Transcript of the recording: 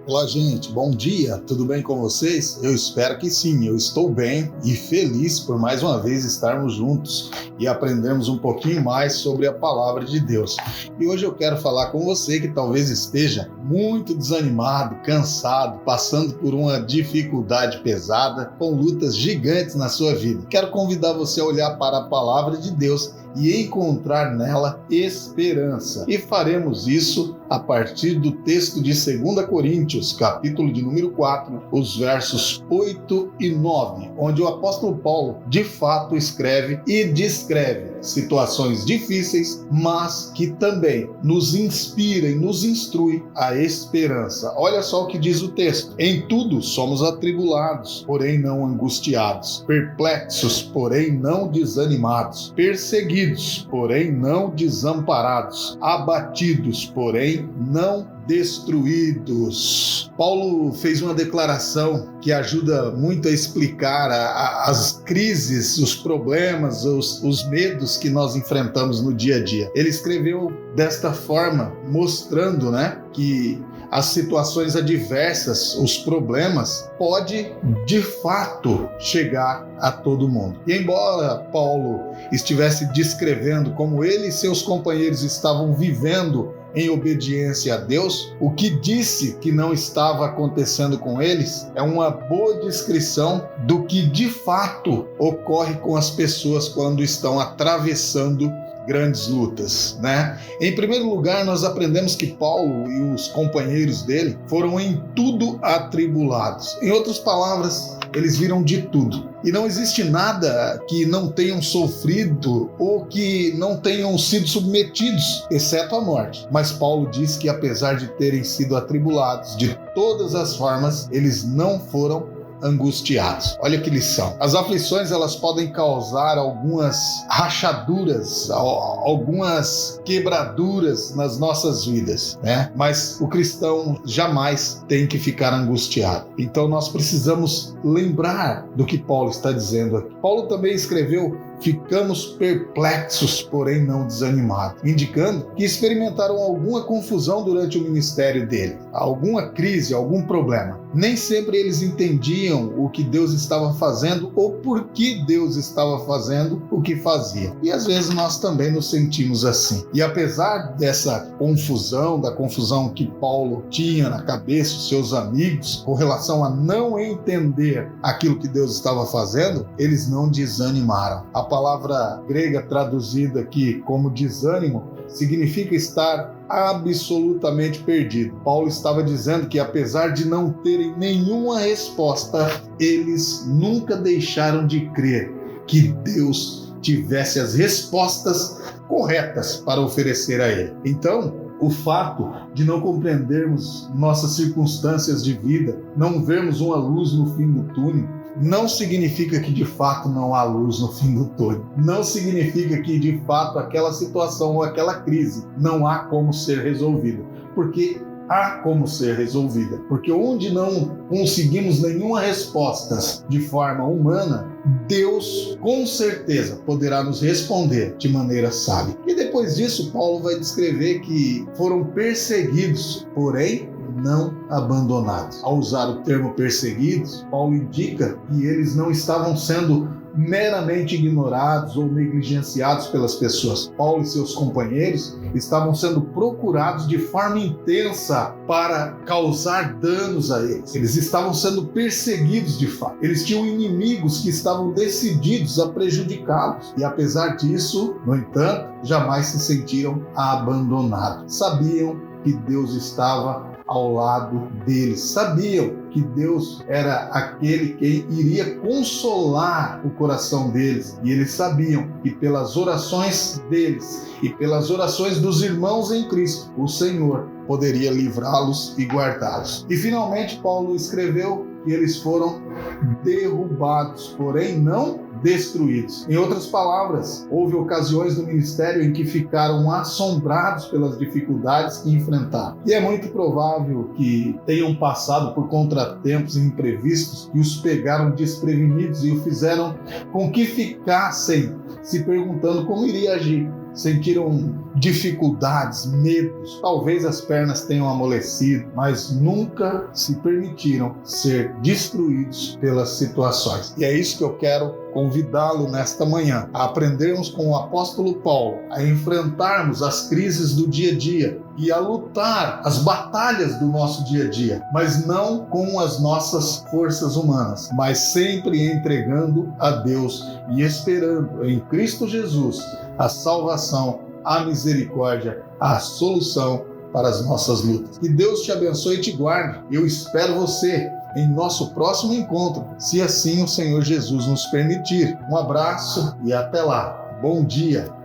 Olá, gente. Bom dia. Tudo bem com vocês? Eu espero que sim. Eu estou bem e feliz por mais uma vez estarmos juntos e aprendermos um pouquinho mais sobre a palavra de Deus. E hoje eu quero falar com você que talvez esteja muito desanimado, cansado, passando por uma dificuldade pesada, com lutas gigantes na sua vida. Quero convidar você a olhar para a palavra de Deus e encontrar nela esperança. E faremos isso a partir do texto de 2 Coríntios, capítulo de número 4, os versos 8 e 9, onde o apóstolo Paulo, de fato, escreve e descreve situações difíceis, mas que também nos inspira e nos instrui a esperança. Olha só o que diz o texto. Em tudo somos atribulados, porém não angustiados, perplexos, porém não desanimados, perseguidos, porém não desamparados, abatidos, porém não destruídos. Paulo fez uma declaração que ajuda muito a explicar as crises, os problemas, os medos que nós enfrentamos no dia a dia. Ele escreveu desta forma, mostrando, que as situações adversas, os problemas, pode de fato chegar a todo mundo. E embora Paulo estivesse descrevendo como ele e seus companheiros estavam vivendo em obediência a Deus, o que disse que não estava acontecendo com eles é uma boa descrição do que de fato ocorre com as pessoas quando estão atravessando grandes lutas, Em primeiro lugar, nós aprendemos que Paulo e os companheiros dele foram em tudo atribulados. Em outras palavras, eles viram de tudo. E não existe nada que não tenham sofrido ou que não tenham sido submetidos, exceto a morte. Mas Paulo diz que apesar de terem sido atribulados de todas as formas, eles não foram angustiados. Olha que lição. As aflições, elas podem causar algumas rachaduras, algumas quebraduras nas nossas vidas, Mas o cristão jamais tem que ficar angustiado. Então nós precisamos lembrar do que Paulo está dizendo aqui. Paulo também escreveu: ficamos perplexos, porém não desanimados, indicando que experimentaram alguma confusão durante o ministério dele, alguma crise, algum problema. Nem sempre eles entendiam o que Deus estava fazendo ou por que Deus estava fazendo o que fazia. E às vezes nós também nos sentimos assim. E apesar dessa confusão, da confusão que Paulo tinha na cabeça, os seus amigos, com relação a não entender aquilo que Deus estava fazendo, eles não desanimaram. A palavra grega traduzida aqui como desânimo significa estar absolutamente perdido. Paulo estava dizendo que apesar de não terem nenhuma resposta, eles nunca deixaram de crer que Deus tivesse as respostas corretas para oferecer a ele. Então, o fato de não compreendermos nossas circunstâncias de vida, não vermos uma luz no fim do túnel, não significa que de fato não há luz no fim do túnel. Não significa que de fato aquela situação ou aquela crise não há como ser resolvida. Porque há como ser resolvida. Porque onde não conseguimos nenhuma resposta de forma humana, Deus com certeza poderá nos responder de maneira sábia. E depois disso, Paulo vai descrever que foram perseguidos, porém não abandonados. Ao usar o termo perseguidos, Paulo indica que eles não estavam sendo meramente ignorados ou negligenciados pelas pessoas. Paulo e seus companheiros estavam sendo procurados de forma intensa para causar danos a eles. Eles estavam sendo perseguidos de fato. Eles tinham inimigos que estavam decididos a prejudicá-los. E apesar disso, no entanto, jamais se sentiram abandonados. Sabiam que Deus estava ao lado deles. Sabiam que Deus era aquele que iria consolar o coração deles. E eles sabiam que pelas orações deles e pelas orações dos irmãos em Cristo, o Senhor poderia livrá-los e guardá-los. E finalmente Paulo escreveu que eles foram derrubados, porém não destruídos. Em outras palavras, houve ocasiões no ministério em que ficaram assombrados pelas dificuldades que enfrentaram. E é muito provável que tenham passado por contratempos imprevistos que os pegaram desprevenidos e o fizeram com que ficassem se perguntando como iria agir. sentiram dificuldades, medos, talvez as pernas tenham amolecido, mas nunca se permitiram ser destruídos pelas situações. E é isso que eu quero convidá-lo nesta manhã, a aprendermos com o apóstolo Paulo, a enfrentarmos as crises do dia a dia e a lutar as batalhas do nosso dia a dia, mas não com as nossas forças humanas, mas sempre entregando a Deus e esperando em Cristo Jesus a salvação, a misericórdia, a solução para as nossas lutas. Que Deus te abençoe e te guarde. Eu espero você em nosso próximo encontro, se assim o Senhor Jesus nos permitir. Um abraço e até lá. Bom dia!